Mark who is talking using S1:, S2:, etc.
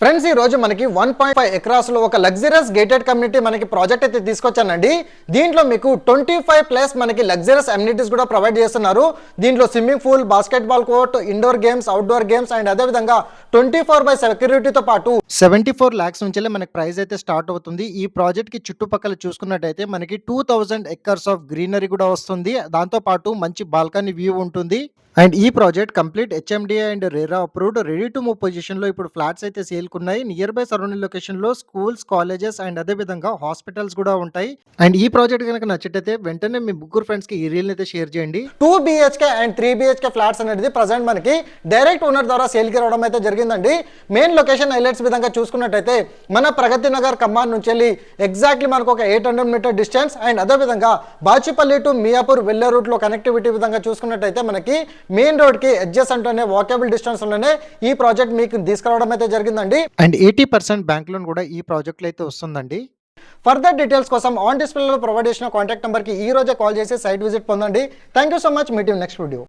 S1: Friends ఈ రోజు మనకి 1.5 ఎకరాస్ లో ఒక లగ్జరియస్ గేటెడ్ కమ్యూనిటీ మనకి ప్రాజెక్ట్ అయితే తీసుకొచ్చానండి. దీంట్లో మీకు 25 ప్లస్ మనకి లగ్జరియస్ అమ్యూనిటీస్ కూడా ప్రొవైడ్ చేస్తున్నారు. దీంట్లో swimming pool, basketball court, indoor games, outdoor games and అదే విధంగా 24/7 సెక్యూరిటీతో పాటు 74 lakhs నుంచి మనకి ప్రైస్ అయితే స్టార్ట్ అవుతుంది. ఈ ప్రాజెక్ట్ కి చుట్టుపక్కల చూసుకున్నట్టయితే మనకి 2000 ఎకర్స్ ఆఫ్ గ్రీనరీ కూడా వస్తుంది. దాంతో పాటు మంచి బాల్కనీ వ్యూ ఉంటుంది. అండ్ ఈ project complete HMDA and RERA approved ready to move position లో ఇప్పుడు ఫ్లాట్స్ అయితే సేల్ కున్నాయి. నియర్ బై సరౌండింగ్ లొకేషన్ లో స్కూల్స్, కాలేజెస్ అండ్ అదే విధంగా హాస్పిటల్స్ కూడా ఉంటాయి. అండ్ ఈ ప్రాజెక్ట్ కనుక నచ్చితే వెంటనే మీ ముగ్గురు ఫ్రెండ్స్ కి ఈ రీల్ అయితే షేర్ చేయండి. 2 BHK అండ్ 3 BHK ఫ్లాట్స్ అనేది ప్రజెంట్ మనకి డైరెక్ట్ ఓనర్ ద్వారా సేల్ కి రావడం అయితే జరిగిందండి. మెయిన్ లొకేషన్ హైలైట్స్ విధంగా చూసుకున్నట్టయితే మన ప్రగతి నగర్ కమాన్ నుంచి వెళ్ళి ఎగ్జాక్ట్లీ మనకు ఒక 800 మీటర్ డిస్టెన్స్ అండ్ అదే విధంగా బాచిపల్లి టు మియాపూర్ వెళ్ళే రూట్ లో కనెక్టివిటీ విధంగా చూసుకున్నట్టయితే మనకి మెయిన్ రోడ్ కి అడ్జసెంట్ అనే వాకబుల్ డిస్టెన్స్ లోనే ఈ ప్రాజెక్ట్ మీకు తీసుకురావడం అయితే జరిగిందండి. అండ్ 80% బ్యాంక్ లోన్ కూడా ఈ ప్రాజెక్ట్ లో అయితే వస్తుందండి. ఫర్దర్ డీటెయిల్స్ కోసం ఆన్ డిస్ప్లేలో ప్రొవైడ్ చేసిన కాంటాక్ట్ నెంబర్ కి ఈ రోజే కాల్ చేసి సైట్ విజిట్ పొందండి. Thank you so much. Meet you next video.